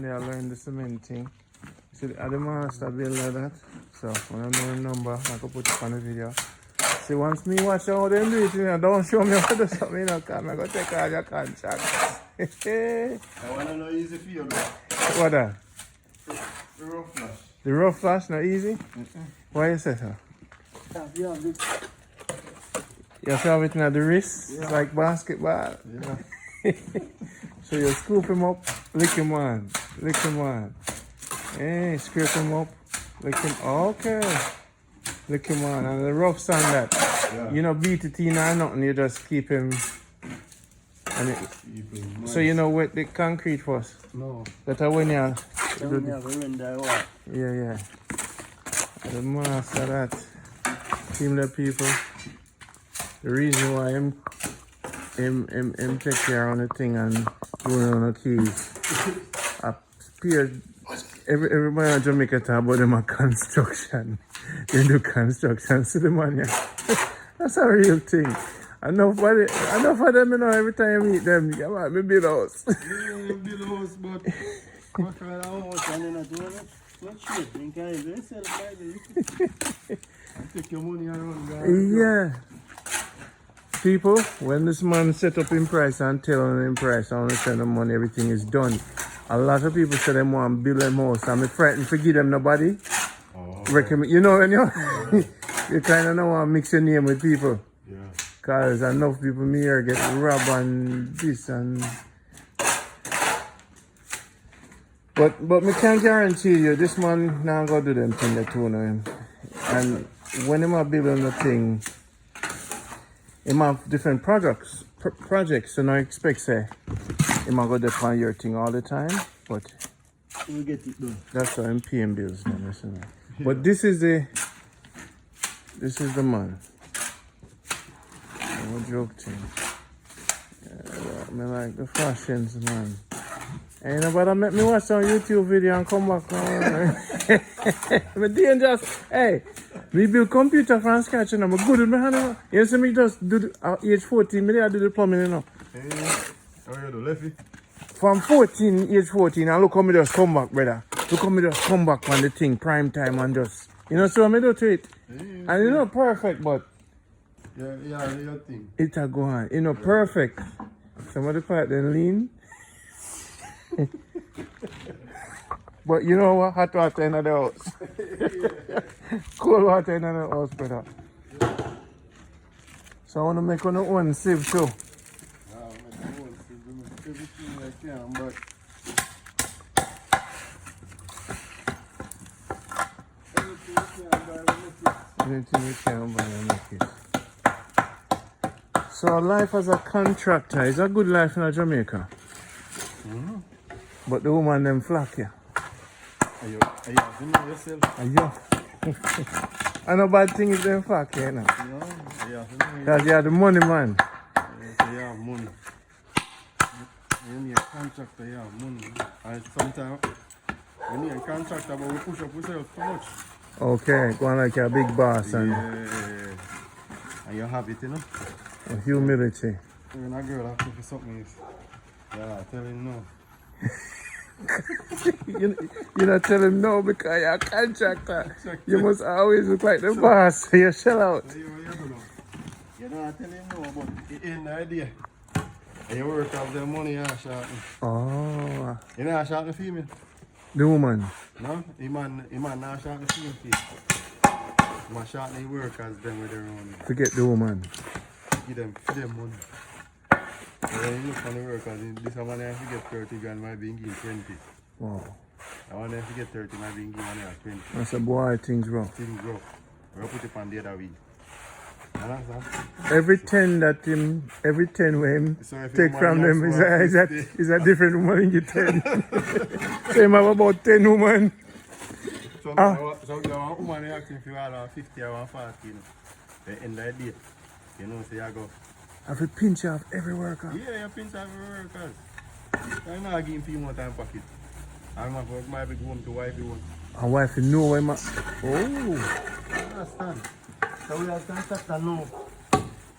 day I learned the cement thing. See, I'm the master builder that. So when I know the number, I can put it on the video. See, once me watch how them do it, you know, don't show me how to do something, you know, because I'm going to take all your contracts. I want to know easy for you, bro. What that? The rough flash. The rough flash not easy? Why you say so? You have it in the wrist? Yeah. It's like basketball. Yeah. So you scoop him up, lick him on. Hey, scrape him up, lick him. Okay. Lick him on. And the rough sand that. Yeah. You know, beat it in or nothing, you just keep him. And it, nice. so you know wet the concrete first? No. That when you yeah. The master that. Team the people. The reason why him take care on the thing and going on the keys. I appeared everybody in Jamaica talk about them a construction. They do construction. See the man yeah. That's a real thing. Enough of them, you know, every time you meet them, you want me build a house. Yeah, build a house, but what kind of house and then I do it? What shit? You can't even sell it by the take your money and run. Yeah. People, when this man set up in price and tell on in price and send them money, everything is done. A lot of people say they want to build them house. I'm frightened to give them nobody. Oh, Recommend, you know, when you kind of don't want to mix your name with people. Yeah. Because enough people me here get robbed and this and... But me can guarantee you, this man now go do them thing that too now. And when him a building the thing, him have different projects, and I expect say, him a go depend your thing all the time, but We'll get it done. that's how him pay him bills now, listen. Yeah. But this is the man. No joke thing. Yeah, me like the fashions, man. Ain't nobody make me watch some YouTube video and come back. I'm dangerous. Hey, me build computer from scratch and I'm good with my hand. You see me just do age 14, I do the plumbing, you know. Hey, how you do, Leffy? From age 14, and look how me just come back, brother. Look how me just come back on the thing, prime time and just, you know, so me do to it. Hey, And you know, perfect, but yeah, your thing. it a go on. You know, perfect. Somebody call it then lean. But you know what? Hot water in the house. Cold water in the house, brother. So I want to make one own sieve too. Everything I can, but anything you can buy and make it. So life as a contractor is a good life in Jamaica. Mm-hmm. But the woman them flock you. Are you know yourself? Are you? I know bad thing is them flock you, know. Because you are the money man. Yeah, you have money. You need a contractor, you have money. And sometimes you need a contractor, but we push up ourselves too much. Okay, go on like you're a big boss and And you have it, you know? humility. When a girl asks for something, yeah, tell him no. You not tell him no because you're a contractor. You must always look like the boss. You shell out. You don't tell him no, but it ain't the idea. And you work off the money and shot. Oh, You know, shot the female. the woman. No, he man not shot the female. He man shot the workers them with their own. Forget the woman. Give them money. When you look on the workers, this one if you get 30 grand, might be give 20. Wow. I wonder if you get 30, might be give 20. That's a boy, things rough. Things rough. We'll put it on the other week. Understand? Every 10 where him So if take your from money them has is a different woman in your 10. Same have about 10 women. So one woman asking if you are 50 or 40, you know. The end of the day. You know, so you go. Have to pinch off every worker. Yeah, you pinch off every worker. I'm not giving people more time pocket. I'm not going to be home to wife you want. And wife know where my... Oh. Understand? So we have contractor now.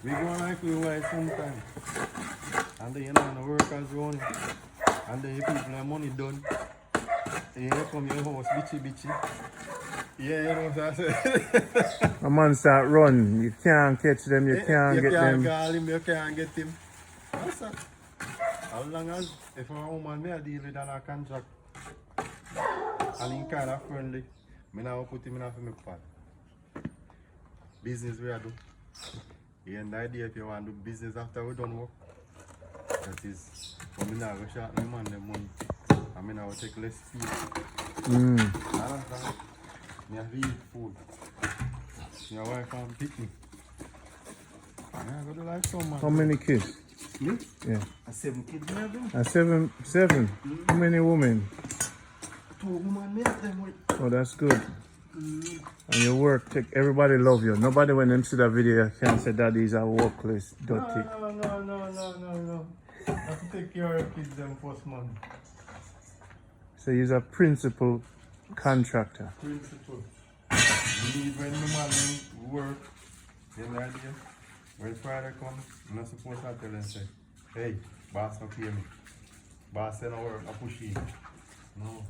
We go like we wife sometimes. And then you know the workers run. And then the people have money done. Yeah, come your house, bitchy. Yeah, you know what I say. A man start run. You can't catch them, you can't get them. You can't call him, you can't get him. That's that. As long as, if a woman may deal with on a contract, and he kind of friendly, I now put him in a family part. Business we are do. You have the idea if you want to do business after we done work. That is, but I now go short my man the money. I mean, I will take less fee. I understand. I have to eat food. Your wife and pick me. I go to like some man. How many kids? Me? Yeah. A 7 kids, me have them. A seven. How many women? 2 women, me have them with. Oh, that's good. And your work, everybody love you. Nobody when them see that video can say daddy is a workless, dirty. No. I have to take care of your kids them first month. So he's a principal contractor. Principal. You need when the man work, you know the idea? When Friday comes, I'm not supposed to tell them say, hey, boss don't pay me. Boss say no work, I push you. No.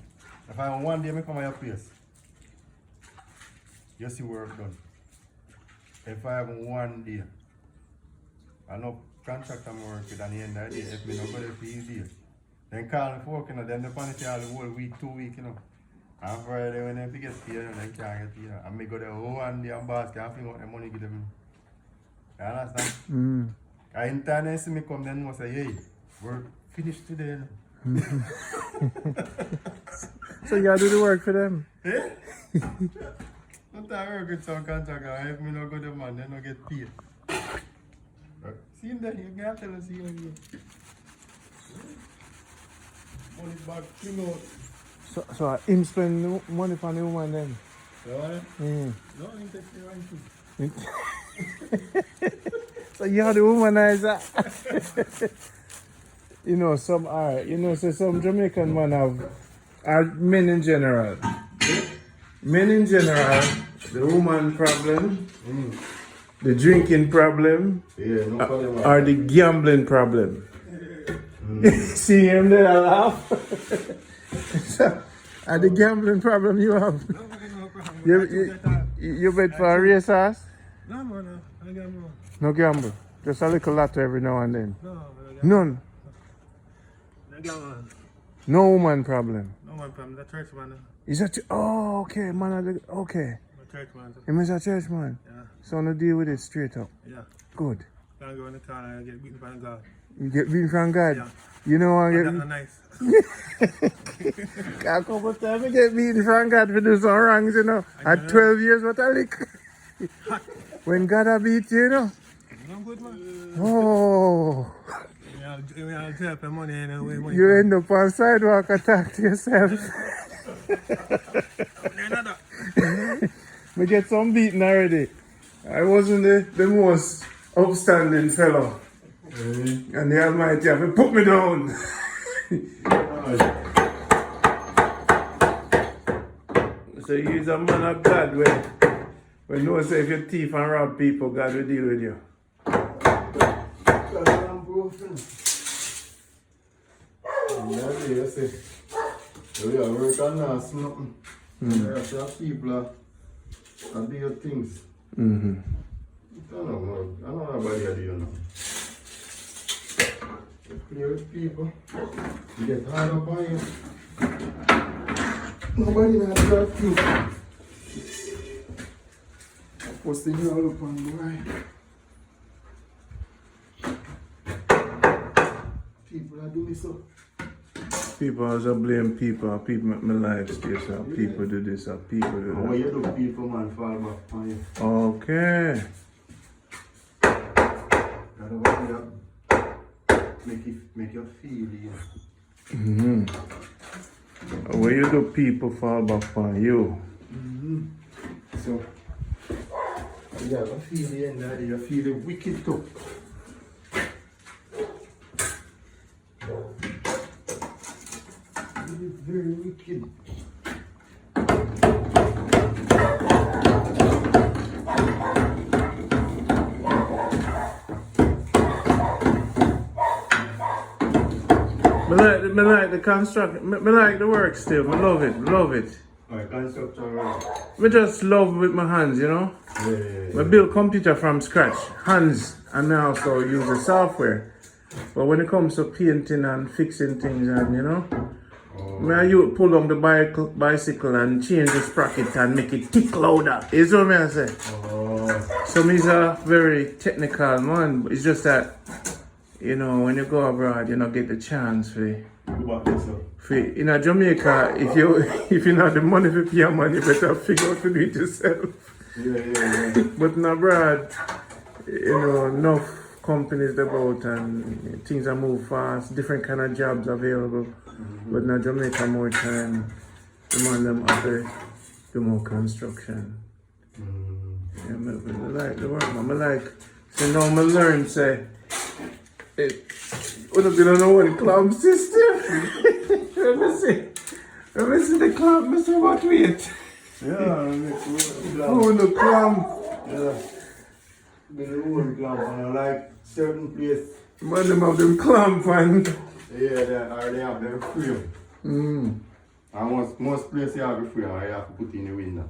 If I want one day I come at your place, you see work done. If I have one day, I know contract I'm working at the end of the day, if me not go there for easy, then call me for work, you know, then the penalty all the whole week, 2 weeks, you know. And Friday when they get paid, you know, they can't get paid. And me go there one day and boss can't figure out the money give them. You understand? And in time they see me come, then they say, hey, work finished today, you know. So you gotta do the work for them. Eh? Sometimes I work with some contractor, if me not go to man, they don't get paid. See him there, you can't tell us see him again. Money back, clean out. So him spend money for the woman then? You know what? No, he takes care of him too. So you're the womanizer. You know, alright, you know, so some Jamaican men are men in general. Men in general, the woman problem, the drinking problem, No problem. or the gambling problem. See him there laugh. So, are the gambling problem you have? No problem. You bet for a race horse? No, man, I gamble. No gamble. Just a little lotto every now and then. No, None. I gamble. No woman problem. No one problem. The church man. Is that oh okay man? Okay. The church man. Him is a church man. Yeah. So no deal with it straight up. Yeah. Good. Can't go in the car and get beaten by God. You get beaten from God. Yeah. You know I That's get. nice. A couple times I get beaten from God for do some wrongs, you know. At 12 years, what I lick. When God a beat you, you know. No good man. Oh. You have to pay money anyway. You end up on sidewalk attack to yourself. We get some beating already. I wasn't the most upstanding fellow. And the Almighty have to put me down. So he's a man of God when you know say if you thief and rob people, God will deal with you. We are working on something. There are people that do things. I don't know about the idea now. You play with people, you get hard up on you. Nobody knows that thing. What's the new look on the right? People are doing this up. People also blame people make my life stay so people do this or people do that. What you do people man fall back on you. Okay. Gotta work it up. Make you feel it. When you do people fall back on you. So you have a feel the end of the day, you feel the wicked too. It's very wicked. me like the construction. Me like the work still. I love it. Love it. Alright, construction work. Me just love with my hands, you know. Yeah. I build computer from scratch, hands, and I also use the software. But when it comes to painting and fixing things, and you know, I pull on the bicycle and change the sprocket and make it tick louder. You see what I say? So me's a very technical man. But it's just that, you know, when you go abroad, you don't get the chance for in a Jamaica, if you not the money for pay your money, you better figure out to do it yourself. Yeah. But in abroad, you know, enough companies about and things are move fast, different kind of jobs available. But in Jamaica more time, the man them have to do more construction. Yeah, I like the work, man. I like, so now I learn, say, it would have been on one clamp system. Let me see the clamp, Mr. What weight? Yeah, Oh, the clamp. yeah. The old clamp, and I like certain place. But them have them clamp and... Yeah, they have them frame. And most places you have the frame, I have to put in the window.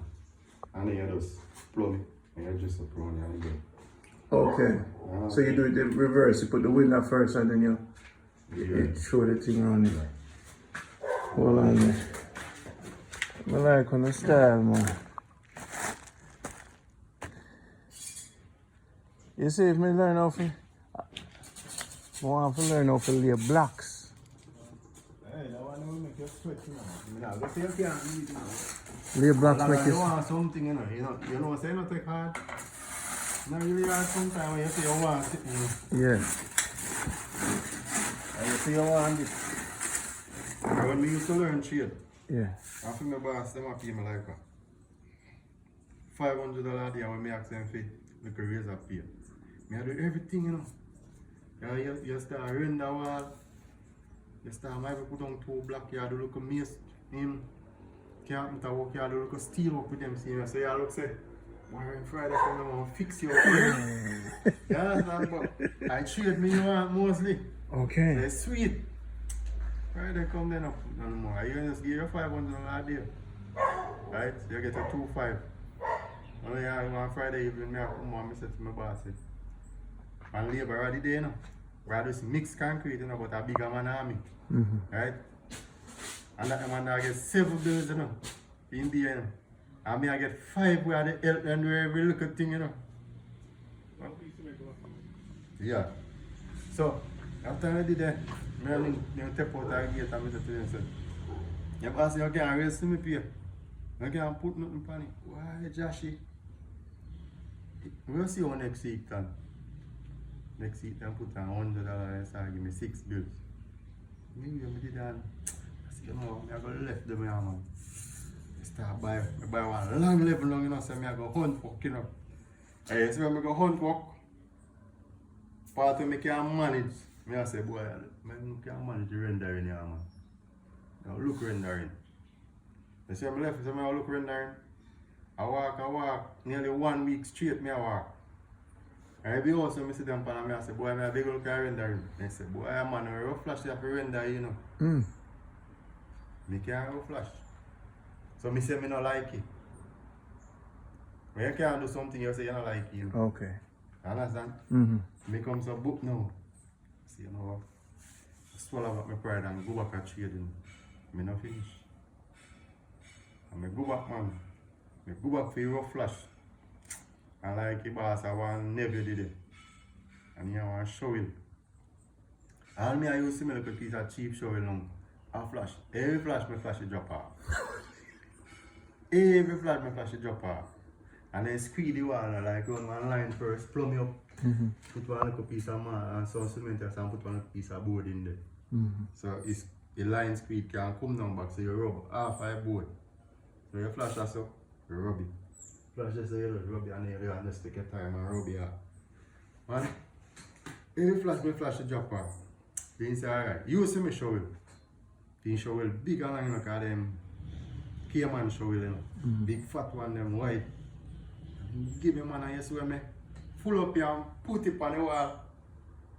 And then you just plumb it, and you just plumb it and again. Okay. So you do it the reverse, you put the window first and then you throw the thing on it. Hold on there. I like on the style, man. You see, if me learn how to... I want to learn how to lay blocks. Hey, that one will make you sweat, you know. Let's say you can't read now. Lay blocks make you want something, you know, say not take hard. Now you really have sometimes when you say you want it, you know. Yeah. And you say you want it. And when we used to learn trade, Yeah. I think my boss, them have people like $500 a day when me ask them for like a razor pay. Me I do everything, you know. You start run the wall. You start maybe put on 2 blocks, you do look a mace, him. Carpenter work, you do look a steel work with them, see me. So you look say, why on Friday come I want to fix your place. You understand? But I trade me you want mostly. Okay. So it's sweet. Friday come then up no more. I just give you $500 a day. Right? So you get a 2.5. Only on Friday evening I come home and say to my boss, and labor already there, you know. We just mix concrete, you know, but a bigger man army. Right? And that man I get 7 bills, you know, in the end. And me I get 5 where they help and do every little thing, you know. Yeah. So, after I did that, I step out of the gate and I said to them, your boss, you can't raise me pay. You can't put nothing on it. Why, Joshy? We'll see you next week, then. Next week, I put on $100 and say, give me 6 bills. Maybe I did that. I said, you know, I'm going to left them here, man. I start buy one long level long, you know, so I go hunt work, you know. Hey, so when I go hunt work, part of me can manage. I say, boy, I can manage the rendering here, man. Now look rendering. You see I'm left, so I look rendering. I walk, nearly 1 week straight, I walk. And every house when I sit down and I say, boy, I big look at rendering. I say, boy, man, a rough flash you have to render, you know. I can't rough flash. So I say I don't like it. When you can't do something, you say you don't like it. Okay. You understand? Me come to a book now. See, you know what? I swallow up my pride and go back and trading. I not finish. And I go back, man. I go back for your rough flash. And like the boss, I want never did it. And I want to show him. All me I use to make a piece of cheap show now. I flash. Every flash, my flash drop off. Every flash, my flash drop off. And then squeeze the wall, like run one line first, plumb it up. Put one little piece of man and some cement and put one little piece of board in there. So it's the line squeeze can come down back, so you rub half a board. So you flash that up, you rub it. Flash this, you rub it and then you just take your time and rub it out. Man, every flash, my flash drop off. Then say, alright, you see me shovel. The shovel big and long, like them K-man shovel, you know. Big fat one, them white. Give me man and you see me. Full up here and put it on the wall.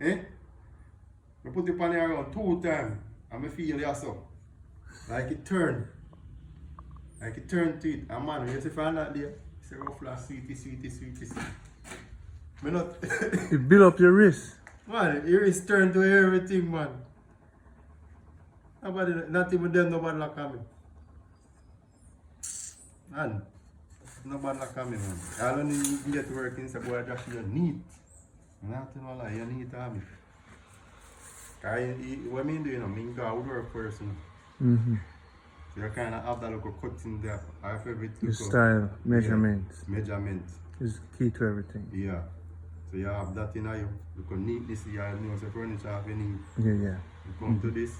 Eh? I put it on the around 2 times. And I feel it so. Like it turn. Like it turn to it. And man, you see find that there, it's a rough flash, sweetie. Me not You build up your wrist. man, your wrist turn to everything, man. Nobody, not even them, nobody like me. Man, nobody like me, man. I don't need to get working, so boy, just you need. Nothing like you need to have it. What I mean do, you know, I mean, I would work first, you know. Mm-hmm. So you kind of have that little cut in there. I have everything. Your style, measurements Yeah, measurements. is key to everything. Yeah. So you have that in you. You can neatness, you know, so furniture have any. Yeah. You come to this,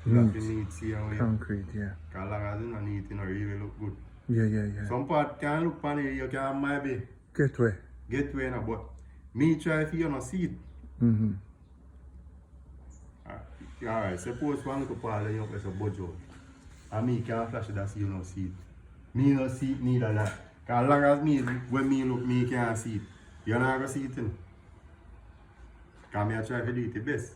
you have to Neat. neat, see how you. Concrete, yeah. Because long as you not neat, you know, really look good. Yeah. Some part can look funny, you can maybe Get way. get way now, but me try if you not see it. Mm-hmm. Alright, suppose one little part of you have a budget. And me can't flash it as you not see it. Me not see it neither that. Because long as me, when me look, me can't see it. You're not going to see it. Because me I try to do it the best.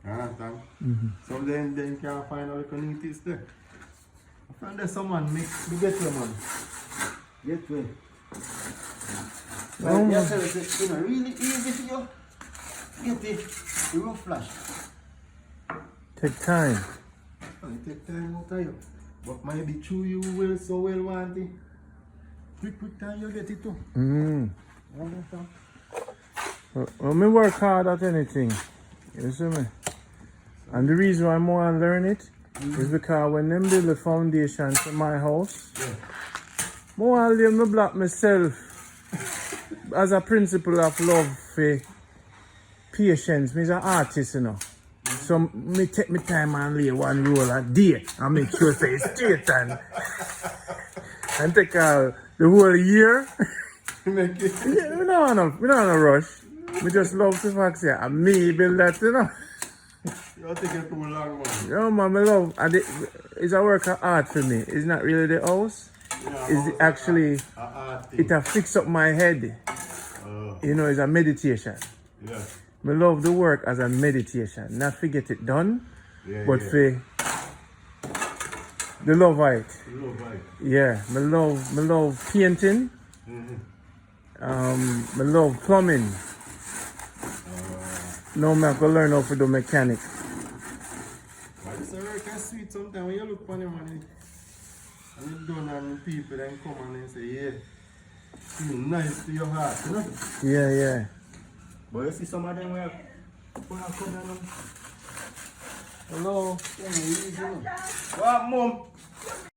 You understand? Mm-hmm. So then you can't find a little neatness there. And there's someone make me get way, man. Get way. Oh, Yes, sir, it's you know, really easy for you. Get it. You will flash. Take time. It take time out of you. But maybe true you will so well want it. Quick time you get it too. Mm-hmm. You understand? Well, me work hard at anything. You see me? And the reason why I want to learn it is because when them build the foundation for my house, Yeah. I want to lay my block myself as a principle of love for patience. Me is an artist, you know. So me take my time and lay one roll a day and make sure it's straight and take the whole year. Make it. Yeah, we don't want to rush. We just love the fact that and me build that, you know. You're taking too long, man. Yeah, man, I love, and it's a work of art for me. It's not really the house. Yeah, It's actually, it a fix up my head. You know, it's a meditation. Yeah. I love the work as a meditation. Not to get it done, but for the love of it. Love right. Yeah, I love painting. I love plumbing. Now I'm going to learn how to do mechanic. But it's a work and sweet sometimes when you look on them and you done and people then come and they say, yeah, feel nice to your heart, you know? Yeah. But you see some of them where come down. Hello. Yeah, easy, you know. What, mom?